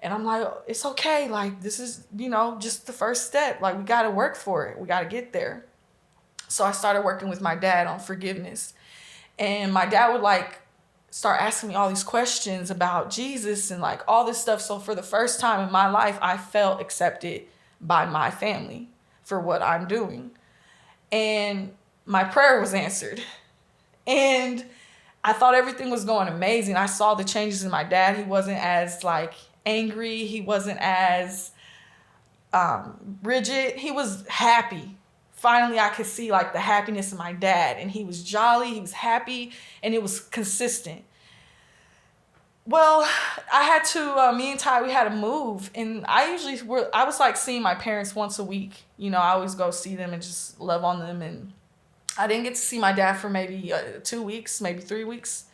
And I'm like, it's okay. Like, this is, just the first step. Like, we got to work for it. We got to get there. So I started working with my dad on forgiveness. And my dad would like start asking me all these questions about Jesus and like all this stuff. So for the first time in my life, I felt accepted by my family for what I'm doing. And my prayer was answered. And I thought everything was going amazing. I saw the changes in my dad. He wasn't as like angry. He wasn't as rigid. He was happy. Finally, I could see like the happiness in my dad, and he was jolly, he was happy, and it was consistent. Well, I had to, me and Ty, we had to move, and I was like seeing my parents once a week. I always go see them and just love on them, and I didn't get to see my dad for maybe 2 weeks, maybe 3 weeks.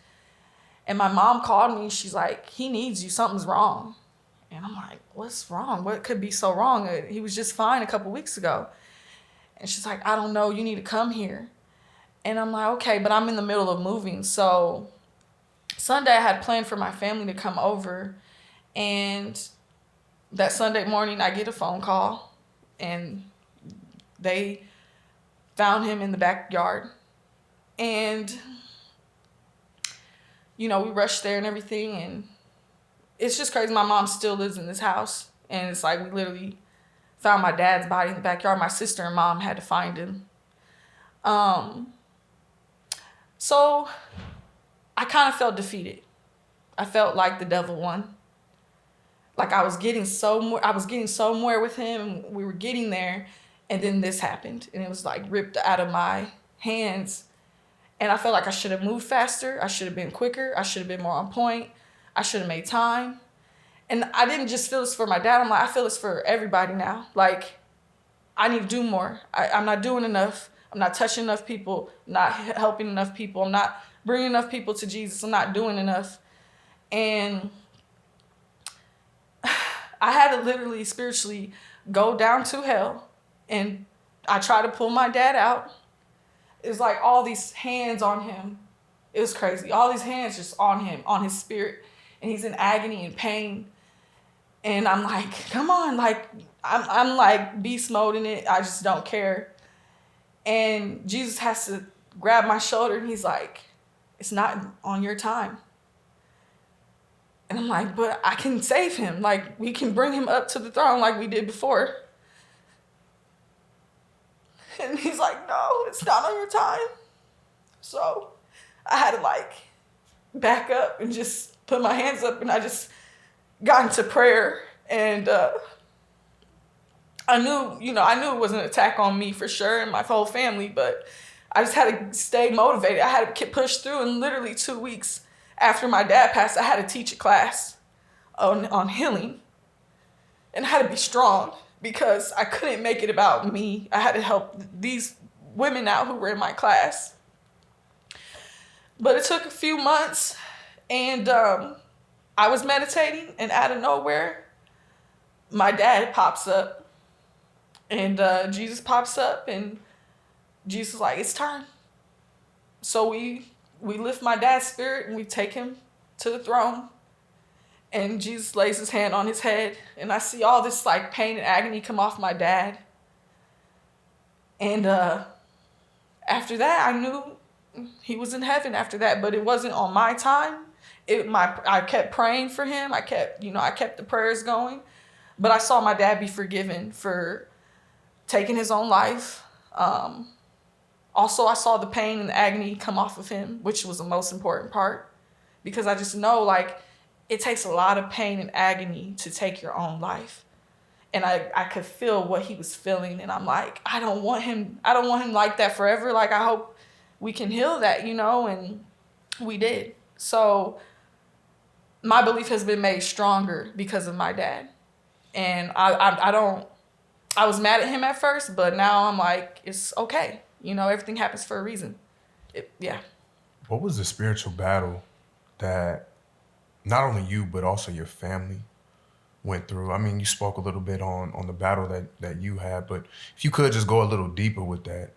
And my mom called me, she's like, he needs you, something's wrong. And I'm like, what's wrong? What could be so wrong? He was just fine a couple weeks ago. And she's like, I don't know, you need to come here. And I'm like, okay, but I'm in the middle of moving. So Sunday I had planned for my family to come over. And that Sunday morning I get a phone call and they found him in the backyard. And we rushed there and everything, and it's just crazy. My mom still lives in this house, and it's like we literally found my dad's body in the backyard. My sister and mom had to find him. So I kind of felt defeated. I felt like the devil won. Like I was getting somewhere with him. We were getting there, and then this happened, and it was like ripped out of my hands. And I felt like I should have moved faster. I should have been quicker. I should have been more on point. I should have made time. And I didn't just feel this for my dad. I'm like, I feel this for everybody now. Like, I need to do more. I'm not doing enough. I'm not touching enough people. I'm not helping enough people. I'm not bringing enough people to Jesus. I'm not doing enough. And I had to literally spiritually go down to hell. And I tried to pull my dad out. It was like all these hands on him. It was crazy. All these hands just on him, on his spirit. And he's in agony and pain. And I'm like, come on, like, I'm like beast mode in it. I just don't care. And Jesus has to grab my shoulder, and he's like, it's not on your time. And I'm like, but I can save him. Like, we can bring him up to the throne like we did before. And he's like, no, it's not on your time. So I had to like back up and just put my hands up, and I just got into prayer. And I knew it was an attack on me for sure and my whole family, but I just had to stay motivated. I had to push through, and literally 2 weeks after my dad passed, I had to teach a class on healing. And I had to be strong because I couldn't make it about me. I had to help these women out who were in my class. But it took a few months, and I was meditating, and out of nowhere, my dad pops up, and Jesus pops up, and Jesus is like, it's time. So we lift my dad's spirit, and we take him to the throne, and Jesus lays his hand on his head, and I see all this like pain and agony come off my dad. And after that, I knew he was in heaven after that, but it wasn't on my time. I kept praying for him. I kept the prayers going, but I saw my dad be forgiven for taking his own life. Also, I saw the pain and the agony come off of him, which was the most important part, because I just know like it takes a lot of pain and agony to take your own life. And I could feel what he was feeling, and I'm like, I don't want him like that forever. Like, I hope we can heal that, and we did. So my belief has been made stronger because of my dad. And I was mad at him at first, but now I'm like, it's okay. Everything happens for a reason. Yeah. What was the spiritual battle that not only you, but also your family went through? I mean, you spoke a little bit on the battle that you had, but if you could just go a little deeper with that,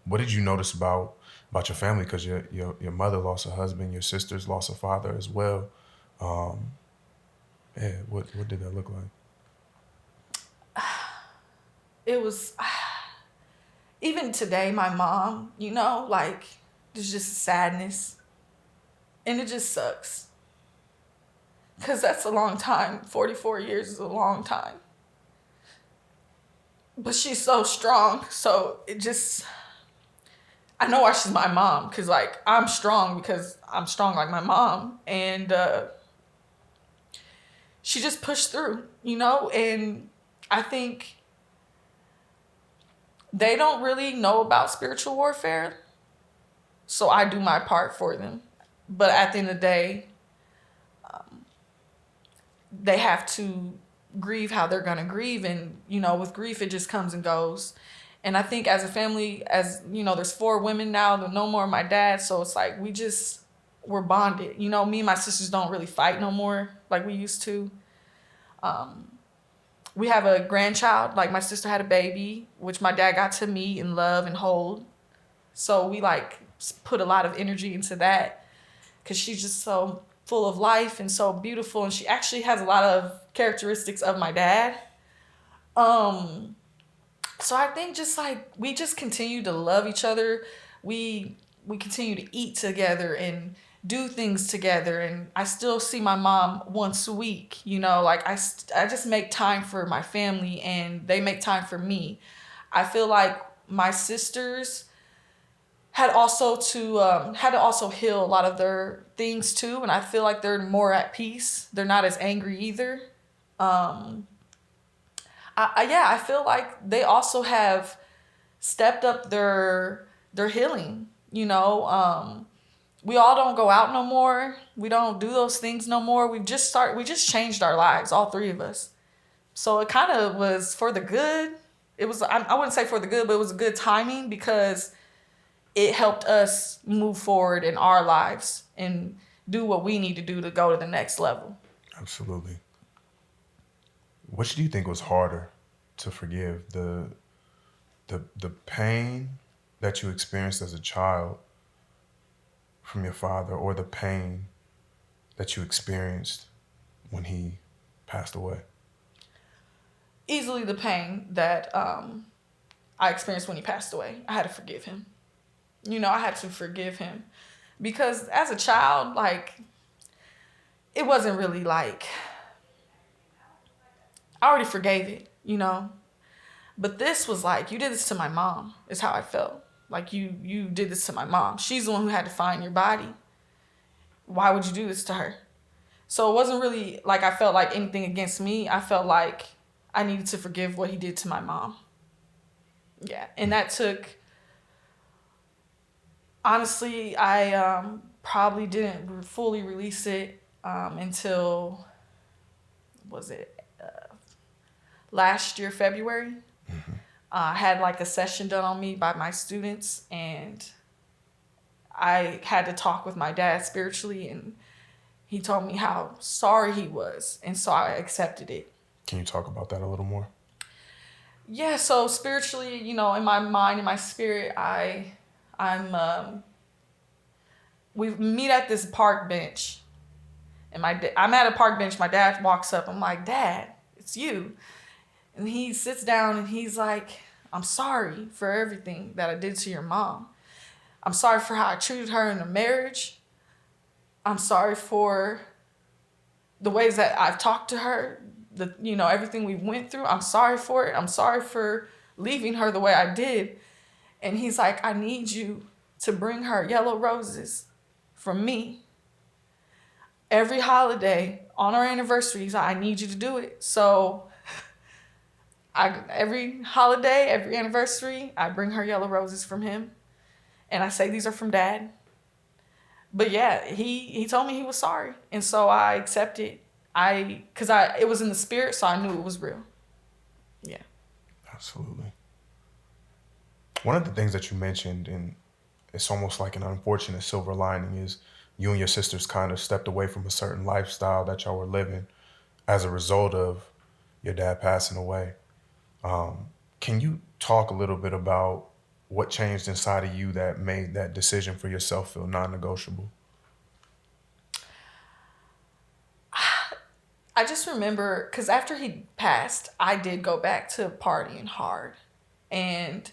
what did you notice about your family? Because your mother lost a husband, your sisters lost a father as well. What did that look like? It was, even today, my mom, like, there's just sadness. And it just sucks. Because that's a long time. 44 years is a long time. But she's so strong. So I know why she's my mom. Because, like, I'm strong because I'm strong like my mom. And she just pushed through, And I think they don't really know about spiritual warfare. So I do my part for them. But at the end of the day, they have to grieve how they're going to grieve. And, with grief, it just comes and goes. And I think as a family, there's 4 women now, no more my dad. So it's like, we're bonded. Me and my sisters don't really fight no more like we used to. We have a grandchild. Like, my sister had a baby, which my dad got to meet and love and hold. So we like put a lot of energy into that because she's just so full of life and so beautiful. And she actually has a lot of characteristics of my dad. So I think just like we just continue to love each other. We continue to eat together and do things together, and I still see my mom once a week, you know, like I just make time for my family and they make time for me. I feel like my sisters had to also heal a lot of their things too, and I feel like they're more at peace. They're not as angry either. Um, I feel like they also have stepped up their healing. You know, we all don't go out no more. We don't do those things no more. We just changed our lives, all three of us. So it kind of was for the good. It was I wouldn't say for the good, but it was good timing because it helped us move forward in our lives and do what we need to do to go to the next level. Absolutely. Which do you think was harder to forgive? The pain that you experienced as a child from your father, or the pain that you experienced when he passed away? Easily the pain that I experienced when he passed away. I had to forgive him. You know, I had to forgive him because as a child, like, it wasn't really like, I already forgave it, you know. But this was like, you did this to my mom, is how I felt. Like, you did this to my mom. She's the one who had to find your body. Why would you do this to her? So it wasn't really like I felt like anything against me. I felt like I needed to forgive what he did to my mom. Yeah. And that took, honestly, I probably didn't fully release it until, was it last year, February? I had like a session done on me by my students, and I had to talk with my dad spiritually, and he told me how sorry he was, and so I accepted it. Can you talk about that a little more? Yeah, so spiritually, you know, in my mind, in my spirit, we meet at this park bench, and I'm at a park bench. My dad walks up. I'm like, Dad, it's you. And he sits down and he's like, I'm sorry for everything that I did to your mom. I'm sorry for how I treated her in the marriage. I'm sorry for the ways that I've talked to her, everything we went through. I'm sorry for it. I'm sorry for leaving her the way I did. And he's like, I need you to bring her yellow roses from me. Every holiday on our anniversaries, I need you to do it. So every holiday, every anniversary, I bring her yellow roses from him. And I say, these are from Dad. But yeah, he told me he was sorry. And so I accepted. It was in the spirit, so I knew it was real. Yeah. Absolutely. One of the things that you mentioned, and it's almost like an unfortunate silver lining, is you and your sisters kind of stepped away from a certain lifestyle that y'all were living as a result of your dad passing away. Can you talk a little bit about what changed inside of you that made that decision for yourself feel non-negotiable? I just remember, because after he passed, I did go back to partying hard. And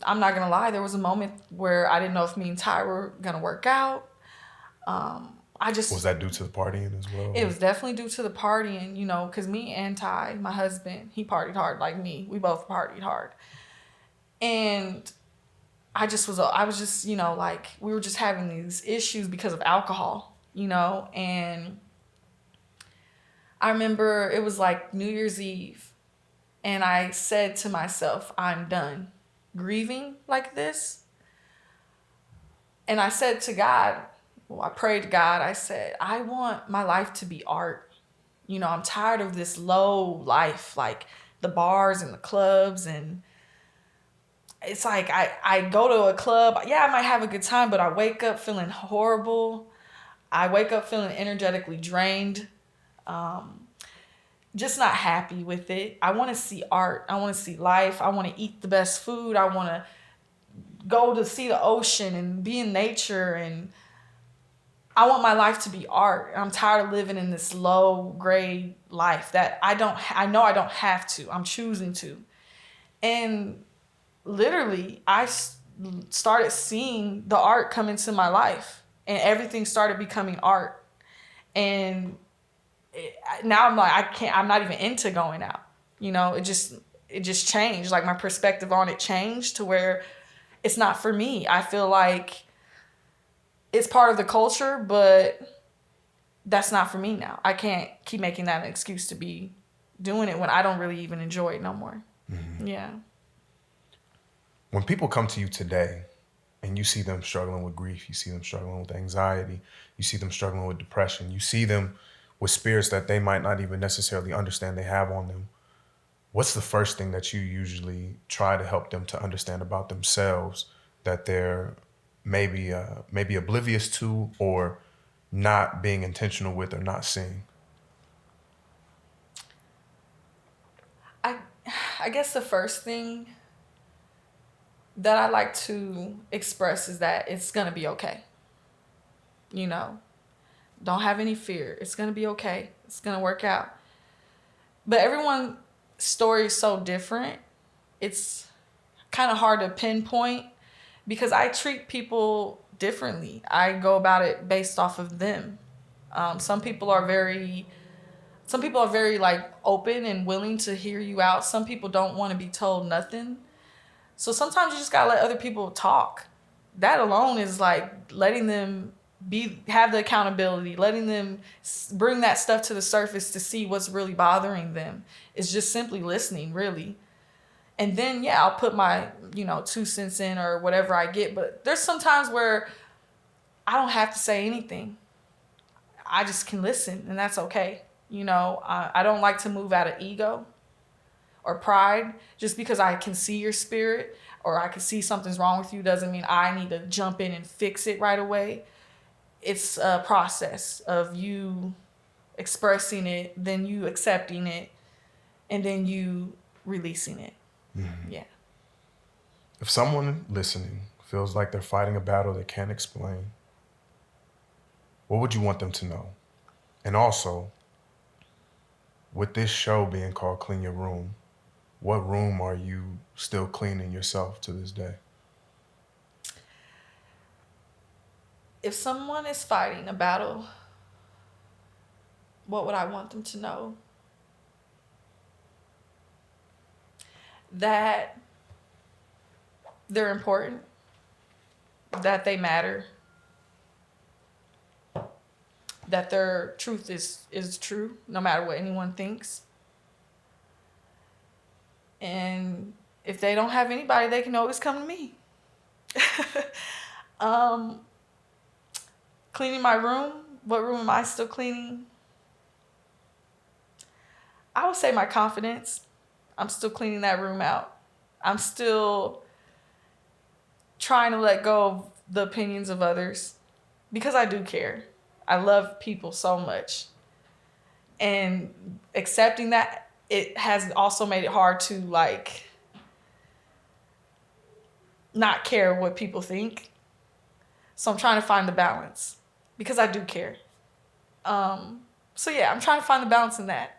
I'm not going to lie, there was a moment where I didn't know if me and Ty were going to work out. Was that due to the partying as well? It was definitely due to the partying, you know, because me and Ty, my husband, he partied hard like me. We both partied hard. And I was just, you know, like, we were just having these issues because of alcohol, you know. And I remember it was like New Year's Eve, and I said to myself, I'm done grieving like this. And I said to God, I prayed to God, I said, I want my life to be art. You know, I'm tired of this low life, like the bars and the clubs. And it's like I go to a club. Yeah, I might have a good time, but I wake up feeling horrible. I wake up feeling energetically drained. Just not happy with it. I want to see art. I want to see life. I want to eat the best food. I want to go to see the ocean and be in nature, and I want my life to be art. I'm tired of living in this low grade life that I know I don't have to. I'm choosing to. And literally, I started seeing the art come into my life. and everything started becoming art. And now I'm like, I'm not even into going out. You know, it just changed. Like my perspective on it changed to where it's not for me. I feel like it's part of the culture, but that's not for me now. I can't keep making that an excuse to be doing it when I don't really even enjoy it no more. Mm-hmm. Yeah. When people come to you today and you see them struggling with grief, you see them struggling with anxiety, you see them struggling with depression, you see them with spirits that they might not even necessarily understand they have on them, what's the first thing that you usually try to help them to understand about themselves that they're maybe oblivious to or not being intentional with or not seeing? I guess the first thing that I like to express is that it's going to be okay. You know, don't have any fear. It's going to be okay. It's going to work out. But everyone's story is so different. It's kind of hard to pinpoint because I treat people differently. I go about it based off of them. Some people are very like open and willing to hear you out. Some people don't want to be told nothing. So sometimes you just gotta let other people talk. That alone is like letting them have the accountability, letting them bring that stuff to the surface to see what's really bothering them. It's just simply listening, really. And then, yeah, I'll put my, 2 cents in or whatever I get. But there's some times where I don't have to say anything. I just can listen, and that's okay. I don't like to move out of ego or pride. Just because I can see your spirit or I can see something's wrong with you doesn't mean I need to jump in and fix it right away. It's a process of you expressing it, then you accepting it, and then you releasing it. Mm-hmm. Yeah. If someone listening feels like they're fighting a battle they can't explain, what would you want them to know? And also, with this show being called Clean Your Room, what room are you still cleaning yourself to this day? If someone is fighting a battle, what would I want them to know? That they're important, that they matter, that their truth is true, no matter what anyone thinks. And if they don't have anybody, they can always come to me. Cleaning my room. What room am I still cleaning? I would say my confidence. I'm still cleaning that room out. I'm still trying to let go of the opinions of others because I do care. I love people so much. And accepting that, it has also made it hard to not care what people think. So I'm trying to find the balance because I do care. So yeah, I'm trying to find the balance in that.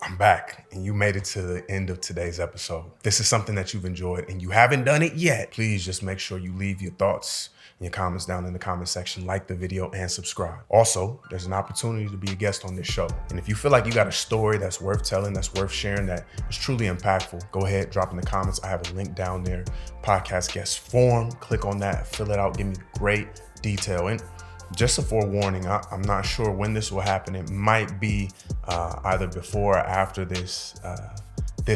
I'm back, and you made it to the end of today's episode. This is something that you've enjoyed, and you haven't done it yet. Please just make sure you leave your thoughts and your comments down in the comment section, like the video, and subscribe. Also, there's an opportunity to be a guest on this show. And if you feel like you got a story that's worth telling, that's worth sharing, that is truly impactful, go ahead, drop in the comments. I have a link down there, podcast guest form. Click on that, fill it out, give me great detail. And just a forewarning, I'm not sure when this will happen. It might be either before or after this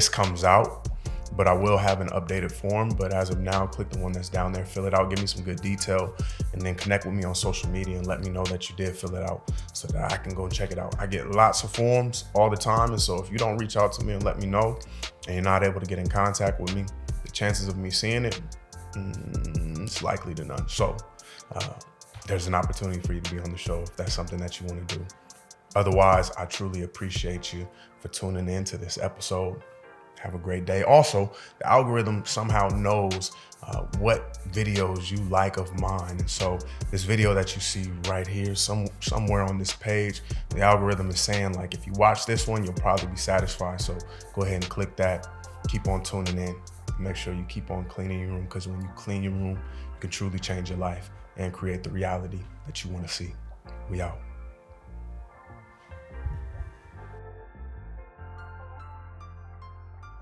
comes out, but I will have an updated form. But as of now, click the one that's down there, fill it out, give me some good detail, and then connect with me on social media and let me know that you did fill it out so that I can go and check it out. I get lots of forms all the time, and so if you don't reach out to me and let me know and you're not able to get in contact with me, the chances of me seeing it, it's likely to none. So there's an opportunity for you to be on the show if that's something that you want to do. Otherwise, I truly appreciate you for tuning in to this episode. Have a great day. Also, the algorithm somehow knows what videos you like of mine. And so this video that you see right here, somewhere on this page, the algorithm is saying, like, if you watch this one, you'll probably be satisfied. So go ahead and click that. Keep on tuning in. make sure you keep on cleaning your room, because when you clean your room, you can truly change your life and create the reality that you want to see. We out.